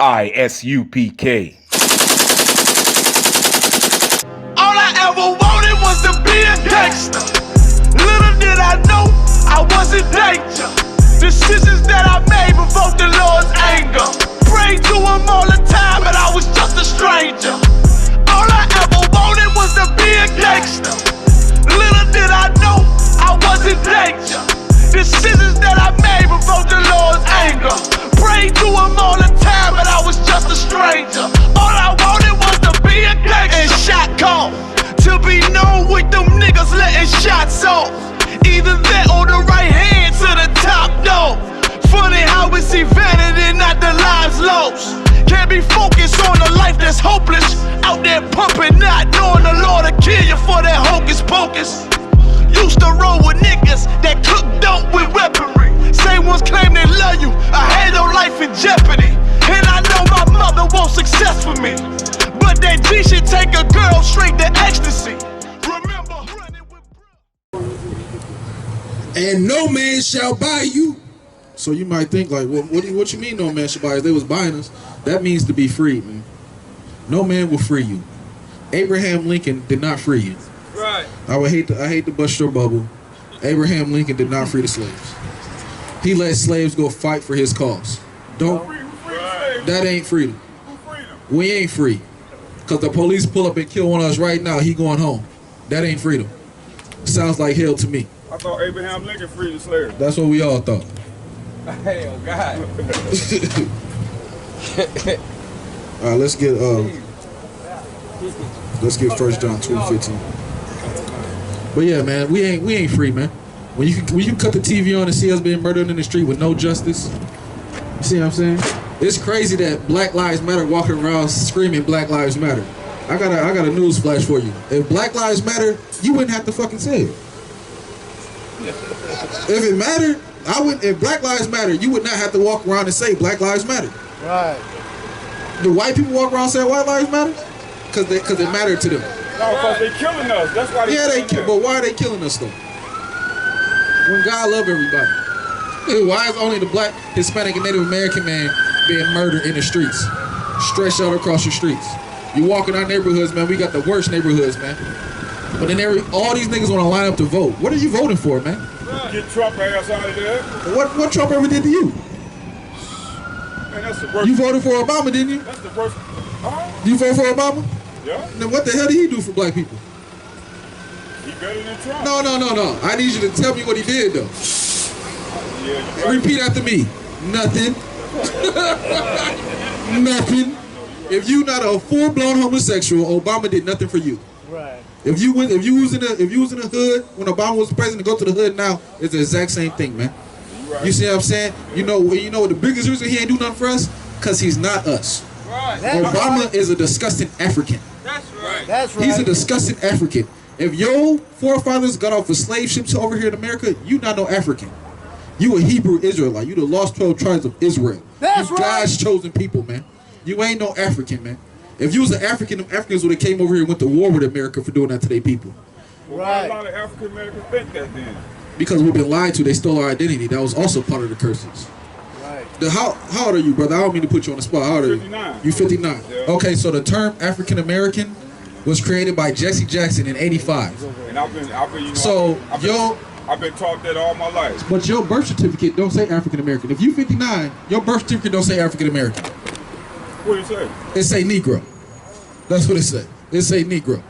I.S.U.P.K. All I ever wanted was to be a gangster. Little did I know I was in danger. Decisions that I made provoked the Lord's anger. Prayed to him all the time, but I was just a stranger. All I ever wanted was to be a gangster. Little did I know I was in danger. Decisions that I made provoked the Lord's anger. Prayed to him all the time, but I was just a stranger. All I wanted was to be a gangster. And shot call, to be known with them niggas letting shots off. Either that or the right hand to the top dog. Funny how we see vanity, not the lives lost. Can't be focused on a life that's hopeless. Out there pumping, not knowing the Lord will kill you for that hocus pocus. Used to roll with niggas that cook dope with weaponry. Same ones claim they love you, I had your life in jeopardy. And I know my mother wants success for me, but that G should take a girl straight to ecstasy. Remember running with and no man shall buy you. So you might think like, well, what you mean no man shall buy us? They was buying us. That means to be freed, man. No man will free you. Abraham Lincoln did not free you. Right. I hate to bust your bubble. Abraham Lincoln did not free the slaves. He let slaves go fight for his cause. Don't. That ain't freedom. We ain't free. Cause the police pull up and kill one of us right now. He going home. That ain't freedom. Sounds like hell to me. I thought Abraham Lincoln freed the slaves. That's what we all thought. Hell, God. All right, let's get 1 John 2:15. But yeah, man, we ain't free, man. When you can cut the TV on and see us being murdered in the street with no justice, you see what I'm saying? It's crazy that Black Lives Matter walking around screaming Black Lives Matter. I got a news flash for you. If Black Lives Matter, you wouldn't have to fucking say it. If it mattered, if Black Lives Matter, you would not have to walk around and say Black Lives Matter. Right. Do white people walk around saying White Lives Matter? Cause it mattered to them. No, because they killing us. That's why they but why are they killing us though? When God love everybody. Why is only the black, Hispanic, and Native American man being murdered in the streets? Stretched out across the streets. You walk in our neighborhoods, man, we got the worst neighborhoods, man. But then all these niggas want to line up to vote. What are you voting for, man? Get Trump ass out of there. What Trump ever did to you? Man, that's the worst. You voted for Obama, didn't you? That's the worst. You voted for Obama? Yeah. Then what the hell did he do for black people? He better than Trump. No. I need you to tell me what he did, though. Yeah, repeat after me. Nothing. Nothing. If you not a full-blown homosexual, Obama did nothing for you. Right. If you was in the hood when Obama was president, go to the hood now, it's the exact same thing, man. Right. You see what I'm saying? You know what the biggest reason he ain't do nothing for us? Cause he's not us. Right. Obama is a disgusting African. That's right. That's right. He's a disgusting African. If your forefathers got off of slave ships over here in America, you not no African. You a Hebrew Israelite. You the lost 12 tribes of Israel. That's you right. God's chosen people, man. You ain't no African, man. If you was an African, them Africans would have came over here and went to war with America for doing that to their people. Well, right. Why a lot of African Americans think that then? Because we've been lied to. They stole our identity. That was also part of the curses. Right. How old are you, brother? I don't mean to put you on the spot. How old are you? 59. You 59. Yeah. Okay, so the term African American was created by Jesse Jackson in '85. And I've been I've been taught that all my life. But your birth certificate don't say African American. If you 59, your birth certificate don't say African American. What do you say? It say Negro. That's what it say. It say Negro.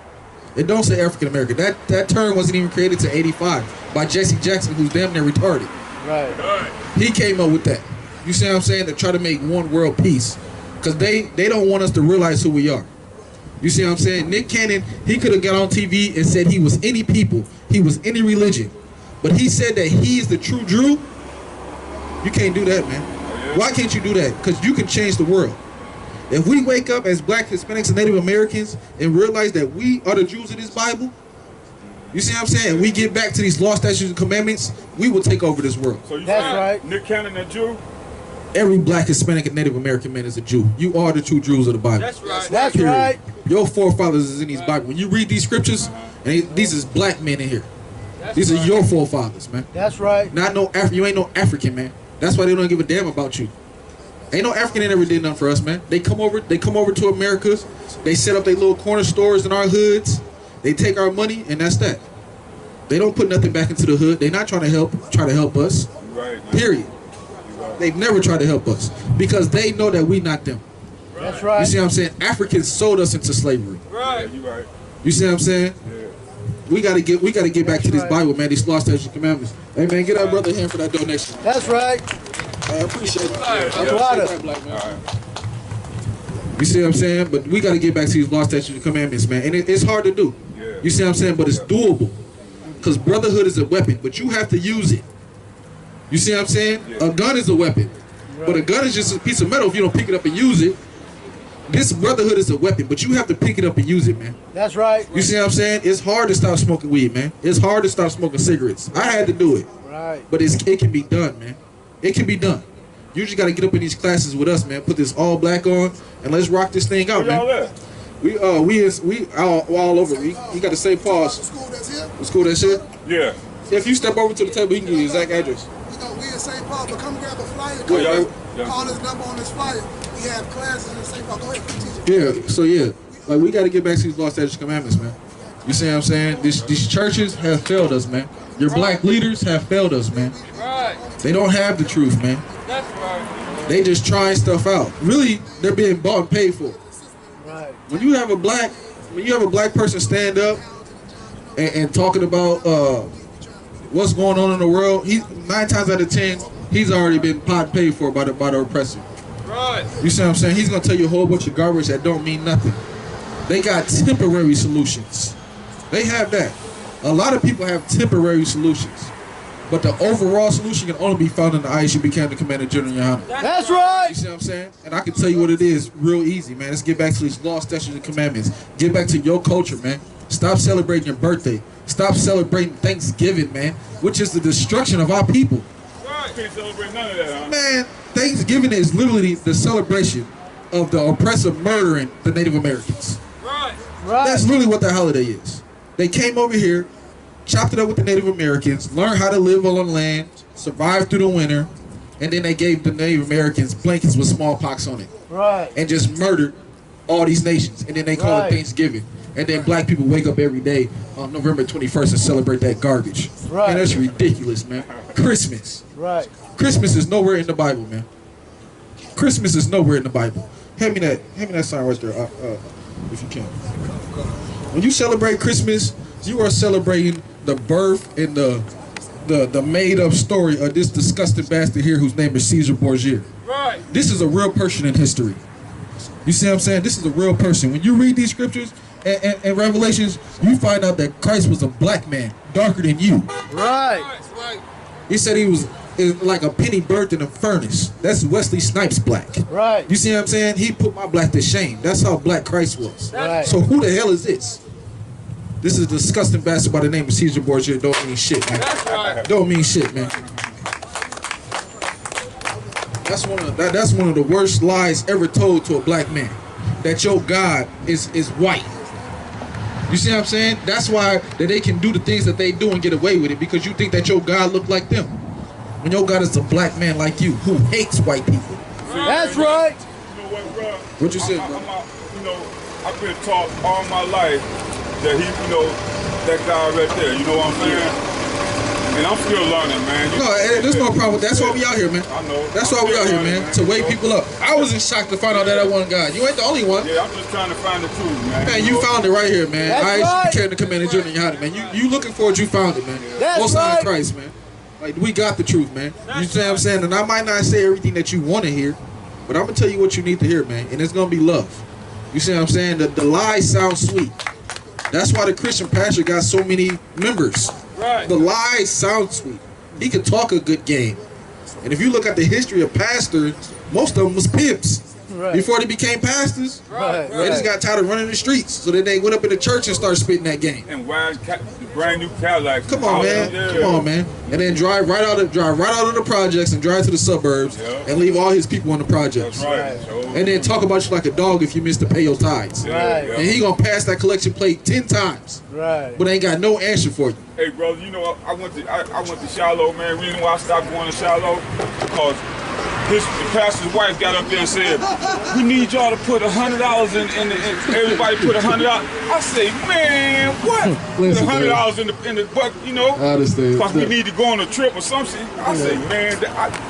It don't say African American. That term wasn't even created to '85 by Jesse Jackson, who's damn near retarded. Right. He came up with that. You see what I'm saying? To try to make one world peace. Because they don't want us to realize who we are. You see what I'm saying? Nick Cannon, he could have got on TV and said he was any people. He was any religion. But he said that he is the true Jew. You can't do that, man. Why can't you do that? Because you can change the world. If we wake up as black, Hispanics, and Native Americans and realize that we are the Jews of this Bible, you see what I'm saying? And we get back to these law, statutes, and commandments, we will take over this world. So you That's saying right. Nick Cannon a Jew? Every black, Hispanic, and Native American man is a Jew. You are the true Jews of the Bible. That's right. That's Period. right. Your forefathers is in these Bible. When you read these scriptures, and these is black men in here. These are your forefathers, man. That's right. You ain't no African, man. That's why they don't give a damn about you. Ain't no African that ever did nothing for us, man. They come over to America. They set up their little corner stores in our hoods. They take our money, and that's that. They don't put nothing back into the hood. They're not try to help us. Right. Period. They've never tried to help us because they know that we not them. That's right. You see what I'm saying? Africans sold us into slavery. Right. Yeah, you right. You see what I'm saying? Yeah. We gotta get back to this Bible, man. These law, statutes, and commandments. Hey, man, get our brother a hand for that donation. That's right. I appreciate it. That's right. Black man. You see what I'm saying? But we gotta get back to these law, statutes, and commandments, man. And it's hard to do. Yeah. You see what I'm saying? But it's doable. Because brotherhood is a weapon, but you have to use it. You see what I'm saying? Yeah. A gun is a weapon. Right. But a gun is just a piece of metal if you don't pick it up and use it. This brotherhood is a weapon, but you have to pick it up and use it, man. That's right. You see what I'm saying? It's hard to stop smoking weed, man. It's hard to stop smoking cigarettes. I had to do it. Right. But it can be done, man. It can be done. You just got to get up in these classes with us, man. Put this all black on, and let's rock this thing out, man. We all over. You got to say pause. The school that's here? Yeah. If you step over to the table, he can give you the exact address. You know, we in St. Paul, but come grab a flyer. Call this number on this flyer. We have classes in St. Paul. Go ahead, teach it. Yeah, so yeah. Like, we got to get back to these law, statutes, commandments, man. You see what I'm saying? These churches have failed us, man. Your black leaders have failed us, man. Right. They don't have the truth, man. That's right. They just trying stuff out. Really, they're being bought and paid for. Right. When you have a black person stand up and talking about what's going on in the world, 9 times out of 10, he's already been pot paid for by the oppressor. Right. You see what I'm saying? He's gonna tell you a whole bunch of garbage that don't mean nothing. They got temporary solutions. They have that. A lot of people have temporary solutions, but the overall solution can only be found in the I.S.U.P.K, the Commander General Yohana. That's right. You see what I'm saying? And I can tell you what it is real easy, man. Let's get back to these law, statutes, and commandments. Get back to your culture, man. Stop celebrating your birthday. Stop celebrating Thanksgiving, man, which is the destruction of our people. Right. Can't celebrate none of that, huh? Man, Thanksgiving is literally the celebration of the oppressor murdering the Native Americans. Right. Right. That's really what that holiday is. They came over here, chopped it up with the Native Americans, learned how to live on the land, survived through the winter, and then they gave the Native Americans blankets with smallpox on it. Right. And just murdered all these nations. And then they call Right. it Thanksgiving. And then black people wake up every day on November 21st and celebrate that garbage. Right. Man, that's ridiculous, man. Christmas. Right. Christmas is nowhere in the Bible, man. Christmas is nowhere in the Bible. Hand me that sign right there, if you can. When you celebrate Christmas, you are celebrating the birth and the made-up story of this disgusting bastard here whose name is Caesar Borgia. Right. This is a real person in history. You see what I'm saying? This is a real person. When you read these scriptures and Revelations, you find out that Christ was a black man, darker than you. Right. Right. He said he was like a penny burnt in a furnace. That's Wesley Snipes black. Right. You see what I'm saying? He put my black to shame. That's how black Christ was. Right. So who the hell is this? This is a disgusting bastard by the name of Caesar Borgia. Don't mean shit, man. That's right. Don't mean shit, man. That's one of the worst lies ever told to a black man. That your God is white. You see what I'm saying? That's why that they can do the things that they do and get away with it, because you think that your God look like them. When your God is a black man like you who hates white people. That's right. You know what, bro? What you said, bro? You know, I've been taught all my life that he, you know, that guy right there. You know what I'm saying? And I'm still learning, man. No, there's no problem with that. That's why we out here, man. I know. That's why we out here, man. To wake people up. I was in shock to find out that one God. You ain't the only one. Yeah, I'm just trying to find the truth, man. Man, you found it right here, man. That's I.S.U.P.K, right. the Commander General Yohana, man. You looking for it, you found it, man. That's Most High right. Christ, man. Like, we got the truth, man. You see what I'm saying? And I might not say everything that you want to hear, but I'm going to tell you what you need to hear, man. And it's going to be love. You see what I'm saying? The lies sound sweet. That's why the Christian pastor got so many members. Right. The lies sound sweet. He could talk a good game. And if you look at the history of pastors, most of them was pimps. Right. Before they became pastors, Right. they just got tired of running the streets. So then they went up in the church and started spitting that game. And why the brand new Cadillac? Come on, man. Come on, man. And then drive right out of the projects and drive to the suburbs and leave all his people on the projects. That's right. And then talk about you like a dog if you miss to pay your tithes. Right. And he gonna pass that collection plate 10 times, Right. but ain't got no answer for you. Hey, brother, you know I went to Shiloh, man. Reason why I stopped going to Shiloh because the pastor's wife got up there and said, "We need y'all to put $100 in everybody put $100." I say, man, what? Listen, Put $100 in the buck, you know? I understand. Because we need to go on a trip or something. I say, man,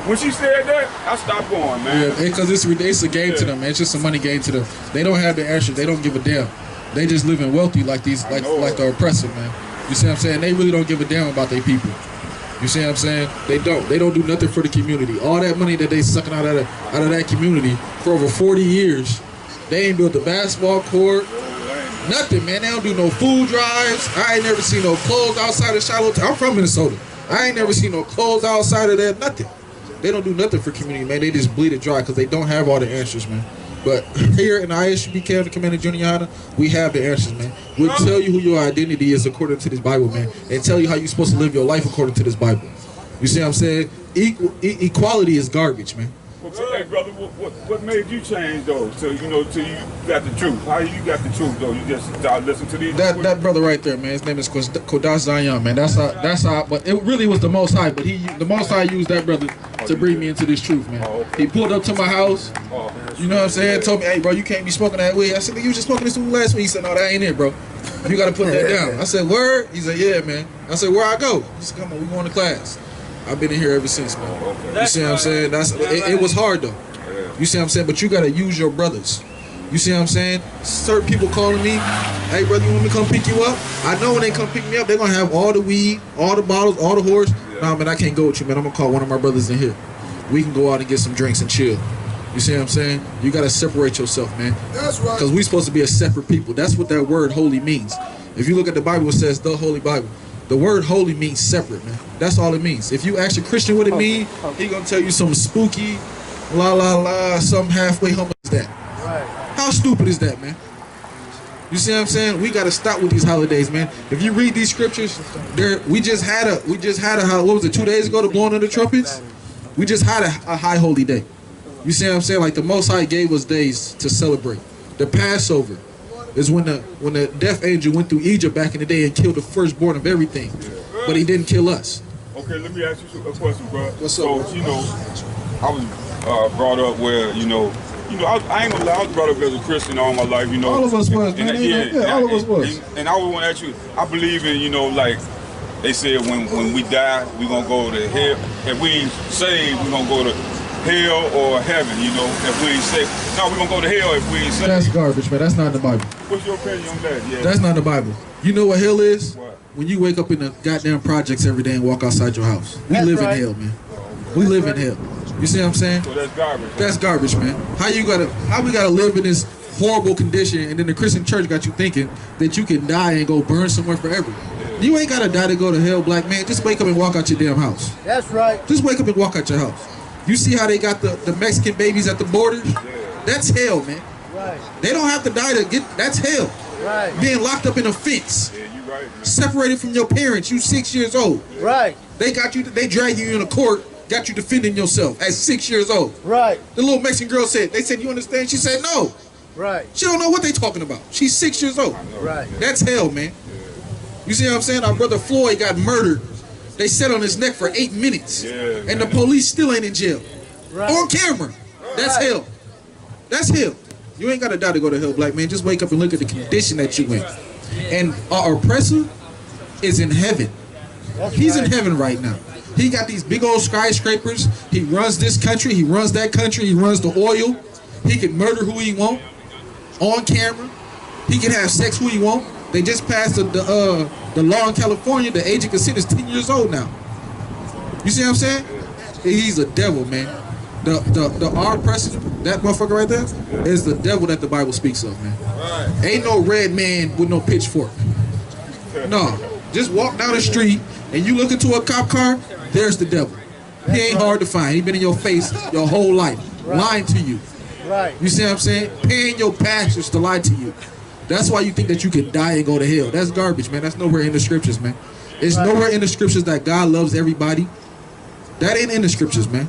when she said that, I stopped going, man. Yeah, because it's a game to them, man. It's just a money game to them. They don't have the answer. They don't give a damn. They just living wealthy like these, like the oppressor, man. You see what I'm saying? They really don't give a damn about their people. You see what I'm saying? They don't. They don't do nothing for the community. All that money that they sucking out of that community for over 40 years, they ain't built a basketball court, nothing, man. They don't do no food drives. I ain't never seen no clothes outside of SHALAM. I'm from Minnesota. I ain't never seen no clothes outside of that, nothing. They don't do nothing for community, man. They just bleed it dry because they don't have all the answers, man. But here in the I.S.U.P.K, the Commander GEN.YAHANNA, we have the answers, man. We'll tell you who your identity is according to this Bible, man, and tell you how you're supposed to live your life according to this Bible. You see what I'm saying? Equality is garbage, man. Well, hey, brother, what made you change though? Till you got the truth. How you got the truth though? You just started listening to these. That brother right there, man. His name is Kodash Zion, man. That's how. But it really was the Most High. But the Most High used that brother to bring me into this truth, man. He pulled up to my house. You know what I'm saying? Told me, hey, bro, you can't be smoking that weed. I said, you was just smoking this weed last week. He said, no, that ain't it, bro. You got to put that down. I said, word? He said, yeah, man. I said, where I go? He said, come on, we going to class. I've been in here ever since, man. You see what I'm saying? It was hard, though. You see what I'm saying? But you got to use your brothers. You see what I'm saying? Certain people calling me, hey, brother, you want me to come pick you up? I know when they come pick me up, they're going to have all the weed, all the bottles, all the whores. Nah, man, I can't go with you, man. I'm going to call one of my brothers in here. We can go out and get some drinks and chill. You see what I'm saying? You got to separate yourself, man. That's right. Because we're supposed to be a separate people. That's what that word holy means. If you look at the Bible, it says the Holy Bible. The word holy means separate, man. That's all it means. If you ask a Christian what it means, he going to tell you some spooky, la la la, some halfway homo is that. Right. How stupid is that, man? You see what I'm saying? We got to stop with these holidays, man. If you read these scriptures, we just had a what was it, 2 days ago, the blowing of the trumpets? We just had a high holy day. You see what I'm saying? Like the Most High gave us days to celebrate. The Passover is when the death angel went through Egypt back in the day and killed the firstborn of everything. But he didn't kill us. Okay, let me ask you a question, bro. What's up, bro? So, I was brought up where, I ain't gonna lie, I was brought up as a Christian all my life, All of us was, man. All of us was. And I would want to ask you, I believe in, like, they said when we die, we're going to go to hell. If we ain't saved, we're going to go to hell or heaven, if we ain't saved. No, we're going to go to hell if we ain't saved. That's garbage, man. That's not in the Bible. What's your opinion on that? Yeah. That's not in the Bible. You know what hell is? What? When you wake up in the goddamn projects every day and walk outside your house. We live in hell, man. We live in hell. You see what I'm saying? So that's garbage. That's garbage, man. How we gotta live in this horrible condition, and then the Christian church got you thinking that you can die and go burn somewhere forever. Yeah. You ain't gotta die to go to hell, black man. Just wake up and walk out your damn house. That's right. Just wake up and walk out your house. You see how they got the Mexican babies at the borders? Yeah. That's hell, man. Right. They don't have to die to get. That's hell. Right. Being locked up in a fence. Yeah, you right, man. Separated from your parents. You 6 years old. Right. They got you. They drag you in a court. Got you defending yourself at 6 years old. Right. The little Mexican girl said, they said, you understand? She said, no. Right. She don't know what they talking about. She's 6 years old. Right. That's hell, man. You see what I'm saying? Our brother Floyd got murdered. They sat on his neck for 8 minutes. Yeah, and the police still ain't in jail. Right. On camera. That's hell. That's hell. You ain't got to die to go to hell, black man. Just wake up and look at the condition that you in. And our oppressor is in heaven. He's in heaven right now. He got these big old skyscrapers. He runs this country. He runs that country. He runs the oil. He can murder who he want on camera. He can have sex who he want. They just passed the law in California. The age of consent is 10 years old now. You see what I'm saying? He's a devil, man. Our president, that motherfucker right there, is the devil that the Bible speaks of, man. Ain't no red man with no pitchfork. No. Just walk down the street and you look into a cop car, there's the devil. He ain't hard to find. He been in your face your whole life, lying to you. Right. You see what I'm saying? Paying your pastors to lie to you. That's why you think that you can die and go to hell. That's garbage, man. That's nowhere in the scriptures, man. It's nowhere in the scriptures that God loves everybody. That ain't in the scriptures, man.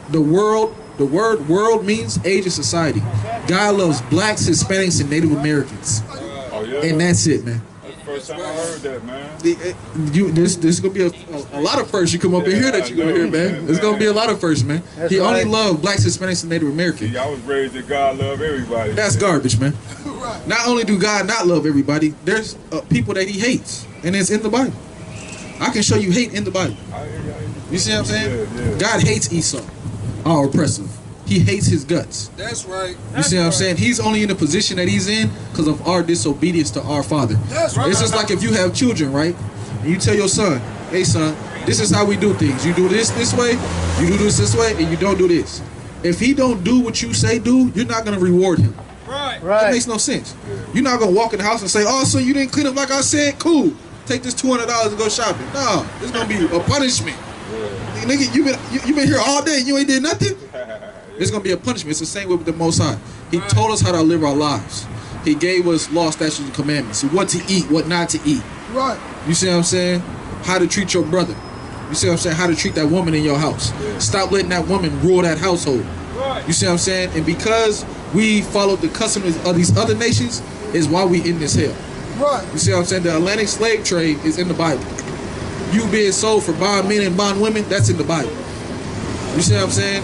The word world means age of society. God loves blacks, Hispanics, and Native Americans. Oh, yeah? And that's it, man. first time I heard that, man. This gonna be a lot of firsts you come up in here that you're gonna hear, man. There's gonna be a lot of firsts, man. That's He right. only loved blacks, Hispanics, and Native Americans. See, I was raised that God love everybody. That's garbage, man. Right. Not only do God not love everybody, there's people that he hates, and it's in the Bible. I can show you hate in the Bible. You see what I'm saying? Yeah. God hates Esau, our oppressive. He hates his guts. That's right. You see what I'm saying? He's only in the position that he's in because of our disobedience to our father. That's right. It's just like if you have children, right? And you tell your son, hey son, this is how we do things. You do this way, you do this way, and you don't do this. If he don't do what you say do, you're not gonna reward him. Right. That Right. makes no sense. You're not gonna walk in the house and say, oh, so you didn't clean up like I said? Cool. Take this $200 and go shopping. No, it's gonna be a punishment. Nigga, you been here all day and you ain't did nothing? It's gonna be a punishment. It's the same way with the Most High. He told us how to live our lives. He gave us law, statutes, and commandments. What to eat, what not to eat. Right. You see what I'm saying? How to treat your brother. You see what I'm saying? How to treat that woman in your house. Stop letting that woman rule that household. Right. You see what I'm saying? And because we followed the customs of these other nations is why we in this hell. Right. You see what I'm saying? The Atlantic slave trade is in the Bible. You being sold for bond men and bond women, that's in the Bible. You see what I'm saying?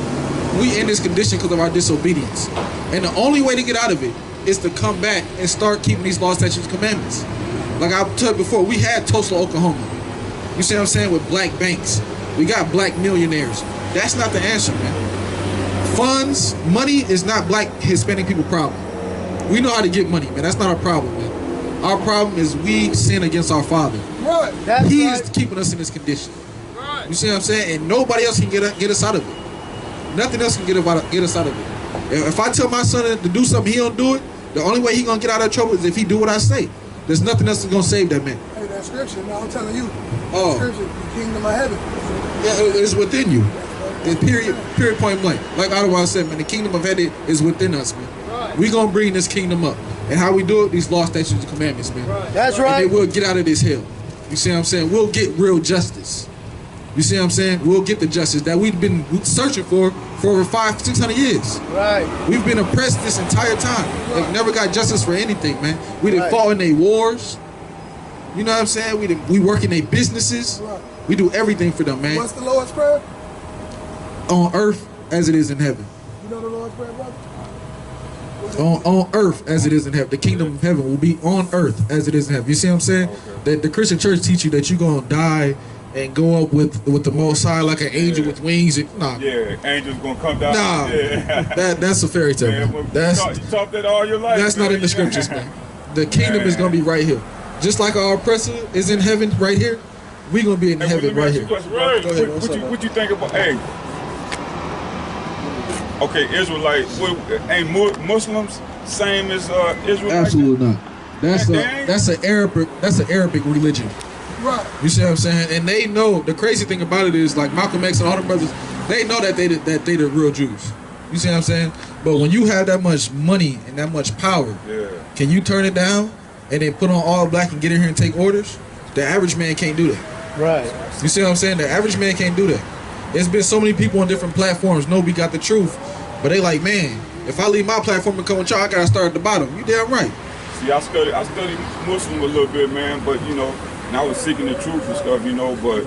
We in this condition because of our disobedience. And the only way to get out of it is to come back and start keeping these laws, statutes, and commandments. Like I told you before, we had Tulsa, Oklahoma. You see what I'm saying? With black banks. We got black millionaires. That's not the answer, man. Funds, money is not black Hispanic people problem. We know how to get money, man. That's not our problem, man. Our problem is we sin against our Father. Right. That's He right. is keeping us in this condition. Right. You see what I'm saying? And nobody else can get us out of it. Nothing else can get us out of it. If I tell my son to do something, he don't do it. The only way he gonna get out of trouble is if he do what I say. There's nothing else that's gonna save that man. Hey, that scripture, man, I'm telling you. Oh. Scripture, the kingdom of heaven. Yeah, it's within you. And period, point blank. Like Ottawa said, man, the kingdom of heaven is within us, man. Right. We gonna bring this kingdom up. And how we do it, these law, statutes, and commandments, man. Right. That's And right. then we'll get out of this hell. You see what I'm saying? We'll get real justice. You see what I'm saying? We'll get the justice that we've been searching for over 500-600 years. Right. We've been oppressed this entire time. They've never got justice for anything, man. We done Right. fought in their wars. You know what I'm saying? We work in their businesses. Right. We do everything for them, man. What's the Lord's Prayer? On earth as it is in heaven. You know the Lord's Prayer, brother? On earth as it is in heaven. The kingdom of heaven will be on earth as it is in heaven. You see what I'm saying? That the Christian church teach you that you're gonna die and go up with the Most High like an angel with wings. Nah, Yeah, angels gonna come down. nah, Yeah. that's a fairy tale. Man, Man. you taught that all your life. That's not in the scriptures, man. The kingdom is gonna be right here. Just like our oppressor is in heaven right here, we gonna be in Hey, heaven let me right ask you here. a question, bro. Go ahead, what's up, man? What you think about? Hey, okay, Israelite. Ain't Muslims same as Israelite? Absolutely not. That's Dang. an Arabic religion. Right. You see what I'm saying? And they know the crazy thing about it is like Malcolm X and all the brothers, they know that they the real Jews. You see what I'm saying? But when you have that much money and that much power, Yeah. can you turn it down and then put on all black and get in here and take orders? The average man can't do that. Right. You see what I'm saying? The average man can't do that. There's been so many people on different platforms, nobody got the truth. But they like, man, if I leave my platform and come with y'all, I gotta start at the bottom. You damn right. See, I studied Muslim a little bit, man, but you know, and I was seeking the truth and stuff, you know, but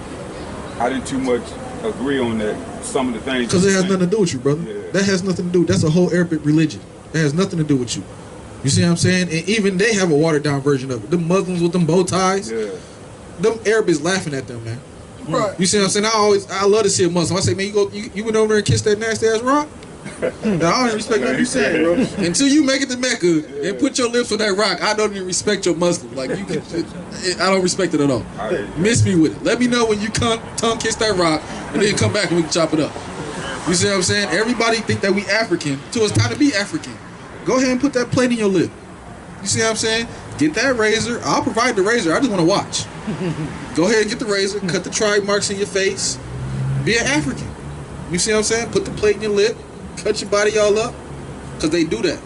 I didn't too much agree on that. Some of the things. Because it has nothing to do with you, brother. Yeah. That has nothing to do. That's a whole Arabic religion. That has nothing to do with you. You see what I'm saying? And even they have a watered down version of it. The Muslims with them bow ties, Yeah. them Arabs laughing at them, man. Right. You see what I'm saying? I love to see a Muslim. I say, man, you went over there and kissed that nasty ass rock? I don't respect nothing you saying, bro. Until you make it to Mecca and put your lips on that rock, I don't even respect your Muslim. Like you can, I don't respect it at all. Miss me with it. Let me know when you tongue kiss that rock, and then come back and we can chop it up. You see what I'm saying? Everybody think that we African. Till it's time to be African. Go ahead and put that plate in your lip. You see what I'm saying? Get that razor. I'll provide the razor. I just want to watch. Go ahead and get the razor. Cut the tribe marks in your face. Be an African. You see what I'm saying? Put the plate in your lip. Cut your body all up. Because they do that.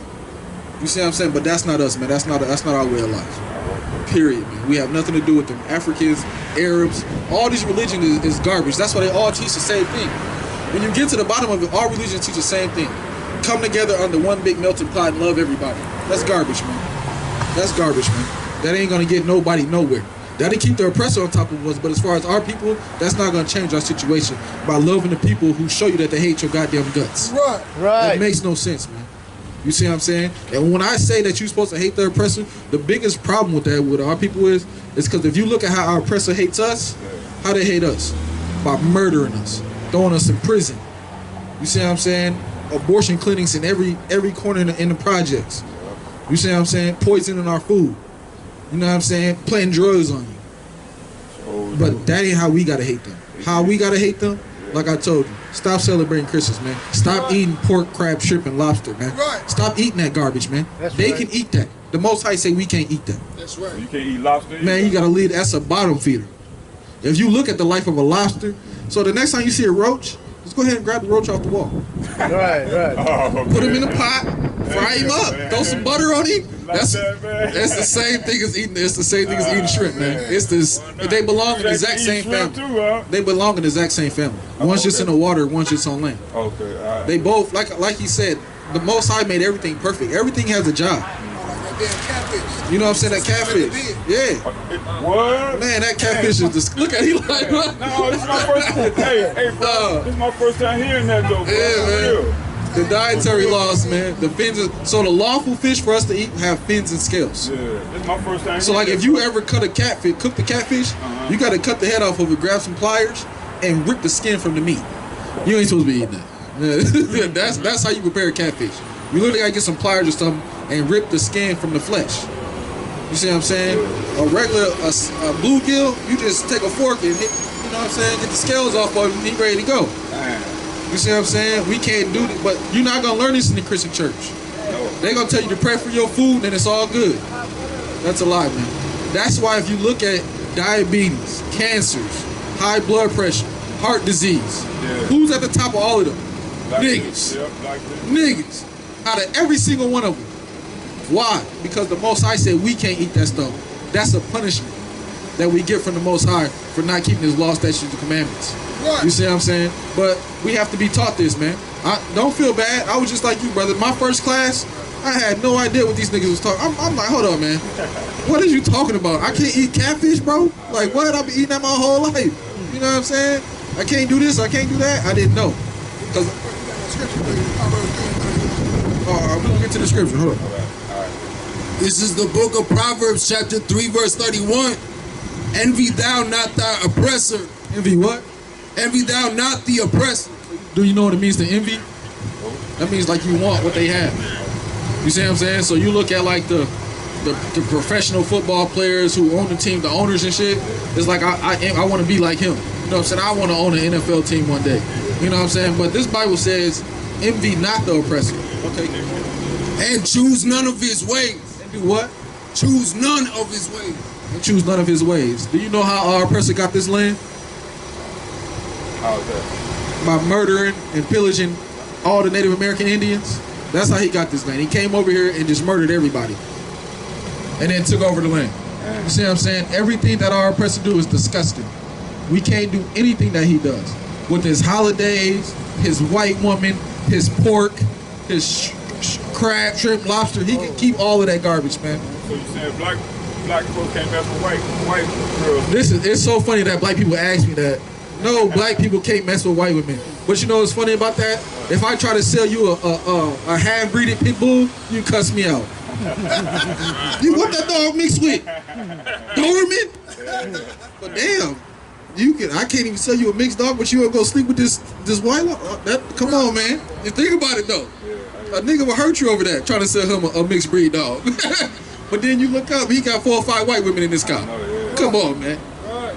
You see what I'm saying? But that's not us, man. That's not our way of life. Period, man. We have nothing to do with them. Africans, Arabs, all these religions is garbage. That's why they all teach the same thing. When you get to the bottom of it, all religions teach the same thing. Come together under one big melting pot and love everybody. That's garbage, man. That's garbage, man. That ain't gonna get nobody nowhere. That'll keep the oppressor on top of us, but as far as our people, that's not gonna change our situation by loving the people who show you that they hate your goddamn guts. Right. Right. It makes no sense, man. You see what I'm saying? And when I say that you're supposed to hate the oppressor, the biggest problem with that with our people is because if you look at how our oppressor hates us, how they hate us? By murdering us, throwing us in prison. You see what I'm saying? Abortion clinics in every corner in the projects. You see what I'm saying? Poisoning our food. You know what I'm saying? Playing drugs on you. But that ain't how we gotta hate them. How we gotta hate them? Like I told you, stop celebrating Christmas, man. Stop eating pork, crab, shrimp, and lobster, man. Right. Stop eating that garbage, man. They can eat that. The Most High say we can't eat that. That's right. You can't eat lobster. Man, you gotta leave. That's a bottom feeder. If you look at the life of a lobster, so the next time you see a roach, just go ahead and grab the roach off the wall. Right. Oh, Put him in a pot, fry him up, throw some butter on him. That's man. the same thing as eating. It's the same thing as eating shrimp, man. It's this. They belong in the exact same family. Too, huh? They belong in the exact same family. One's just in the water, one's just on land. Okay, all right. They both, like he said, the Most High made everything perfect. Everything has a job. That damn catfish. You know what I'm saying? That catfish. Yeah. What? Man, that catfish is just. Look at him like. No, this is my first time. Hey, bro, this is my first time hearing that though, bro. Yeah, man. Real. The dietary laws, man. The fins. So the lawful fish for us to eat have fins and scales. Yeah, this is my first time. So like if you ever cook the catfish, you got to cut the head off of it, grab some pliers, and rip the skin from the meat. You ain't supposed to be eating that. That's how you prepare a catfish. You literally got to get some pliers or something and rip the skin from the flesh. You see what I'm saying? A regular a bluegill, you just take a fork and hit, you know what I'm saying, get the scales off of it and he ready to go. You see what I'm saying? We can't do this, but you're not gonna learn this in the Christian church. They're gonna tell you to pray for your food and it's all good. That's a lie, man. That's why if you look at diabetes, cancers, high blood pressure, heart disease, who's at the top of all of them? Niggas. Niggas. Out of every single one of them. Why? Because the Most High said we can't eat that stuff. That's a punishment that we get from the Most High for not keeping His law, statutes, and commandments. You see what I'm saying? But we have to be taught this, man. Don't feel bad. I was just like you, brother. My first class, I had no idea what these niggas was talking. I'm like, hold on, man. What are you talking about? I can't eat catfish, bro? Like, what? I've been eating that my whole life. You know what I'm saying? I can't do this. I can't do that. I didn't know. Cause we're gonna get to the scripture. Hold on. This is the book of Proverbs, chapter 3, verse 31. Envy thou not thy oppressor. Envy what? Envy thou not the oppressor. Do you know what it means to envy? That means like you want what they have. You see what I'm saying? So you look at like the professional football players who own the team, the owners and shit. It's like I want to be like him. You know what I'm saying? I want to own an NFL team one day. You know what I'm saying? But this Bible says, envy not the oppressor. Okay. And choose none of his ways. And do what? Choose none of his ways. And choose none of his ways. Do you know how our oppressor got this land? How's that? By murdering and pillaging all the Native American Indians. That's how he got this land. He came over here and just murdered everybody. And then took over the land. You see what I'm saying? Everything that our oppressor do is disgusting. We can't do anything that he does. With his holidays, his white woman, his pork, his crab, shrimp, lobster, he can keep all of that garbage, man. So you saying black folks can't mess with white girls? It's so funny that black people ask me that. No, black people can't mess with white women. But you know what's funny about that? If I try to sell you a half-breeded pit bull, you cuss me out. You what that dog mixed with? Doberman? But damn, I can't even sell you a mixed dog, but you gonna go sleep with this white one? Come on, man. You think about it though. A nigga will hurt you over that, trying to sell him a mixed breed dog. But then you look up, he got 4 or 5 white women in this car. Come on, man.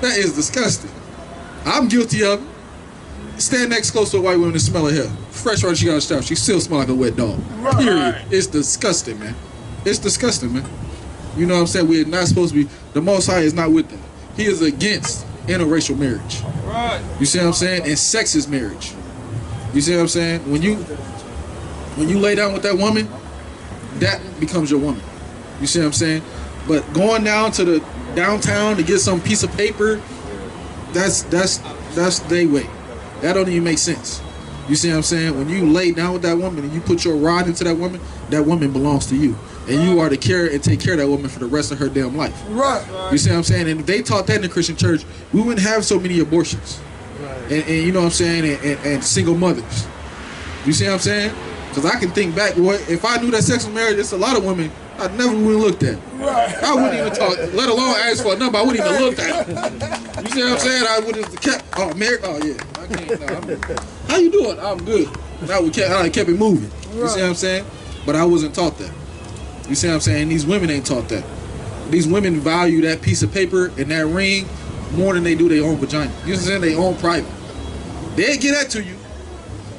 That is disgusting. I'm guilty of it. Stand next close to a white woman and smell her hair. Fresh right, she got a strap. She still smell like a wet dog. Period. It's disgusting, man. It's disgusting, man. You know what I'm saying? We're not supposed to be. The Most High is not with them. He is against interracial marriage. You see what I'm saying? And sexist marriage. You see what I'm saying? When you lay down with that woman, that becomes your woman. You see what I'm saying? But going down to the downtown to get some piece of paper, that's their way. That don't even make sense. You see what I'm saying? When you lay down with that woman and you put your rod into that woman belongs to you. and you are to care and take care of that woman for the rest of her damn life. Right. You see what I'm saying? And if they taught that in the Christian church, we wouldn't have so many abortions. Right. And you know what I'm saying? And single mothers. You see what I'm saying? Because I can think back, if I knew that sex was marriage, it's a lot of women I never would have looked at. Right. I wouldn't even talk, let alone ask for a number. I wouldn't even look at it. You see what I'm saying? I would have kept, oh, married, oh yeah. I can't, no, how you doing? I'm good. And I kept it moving. You see what I'm saying? But I wasn't taught that. You see what I'm saying? These women ain't taught that. These women value that piece of paper and that ring more than they do their own vagina. You know what I'm saying? Their own private. They'll get that to you.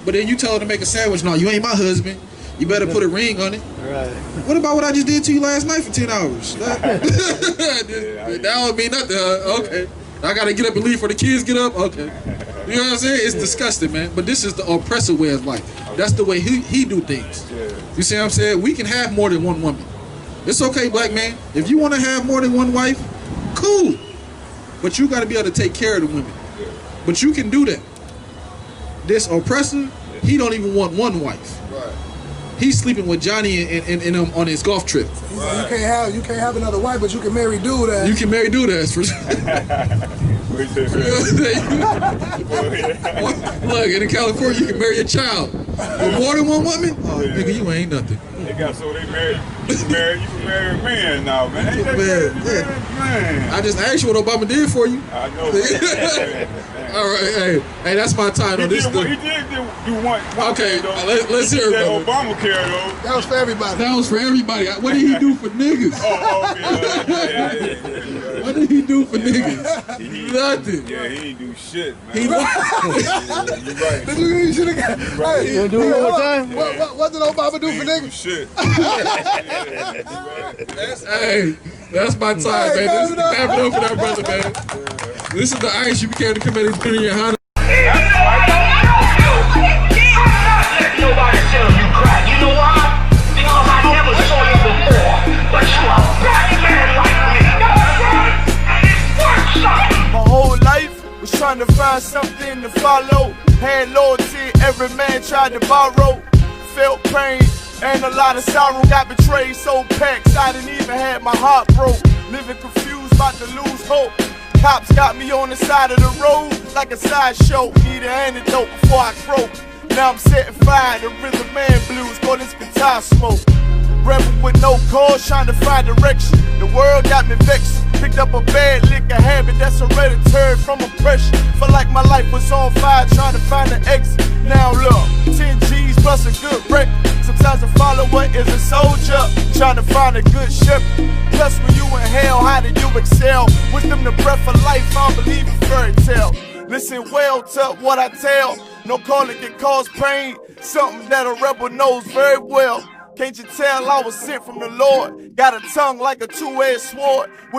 But then you tell her to make a sandwich. No, you ain't my husband. You better put a ring on it. Right. What about what I just did to you last night for 10 hours? That don't mean nothing. Okay. I gotta get up and leave for the kids get up? Okay. You know what I'm saying? It's disgusting, man. But this is the oppressive way of life. That's the way he do things. You see what I'm saying? We can have more than one woman. It's okay, black man. If you want to have more than one wife, cool. But you gotta be able to take care of the women. But you can do that. This oppressor, he don't even want one wife. Right. He's sleeping with Johnny and him on his golf trip. You can't have another wife, but you can marry dude. You can marry dude ass for Look, in California, you can marry a child. With more than one woman? Oh, nigga, you ain't nothing. They got so they married. You can marry a man now, man. Ain't that crazy, man? I just asked you what Obama did for you. I know. All right, hey, that's my time on this. He did do one. Okay, let's hear it, that brother. Obamacare though. That was for everybody. That was for everybody. What did he do for niggas? Yeah. What did he do for niggas? Nothing. Yeah, he ain't do shit, man. He You right. You should have got. Hey, You gonna do it one more time? What did Obama do He for ain't do niggas? shit. Hey, that's my time, man. This is clap it up for that brother, man. This is the I.S.U.P.K. Committee, GEN.YAHANNA. Nobody tell you cry. You know why? Because I never saw you before. But you a black man like me. And it's worth something. My whole life was trying to find something to follow. Had loyalty, every man tried to borrow. Felt pain and a lot of sorrow. Got betrayed, so packed, I didn't even have my heart broke. Living confused, about to lose hope. Cops got me on the side of the road like a sideshow. Need an antidote before I croak. Now I'm setting fire to rhythm man blues, call this guitar smoke. Rebel with no cause, trying to find direction. The world got me vexed. Picked up a bad liquor habit that's hereditary from oppression. Felt like my life was on fire, trying to find an exit. Now look, 10 G's plus a good wreck. Sometimes a follower is a soldier, trying to find a good ship. Plus when you in hell, how do you excel? Wisdom the breath of life, I don't believe in fairy tale. Listen well to what I tell. No calling can cause pain. Something that a rebel knows very well. Can't you tell I was sent from the Lord? Got a tongue like a two-edged sword.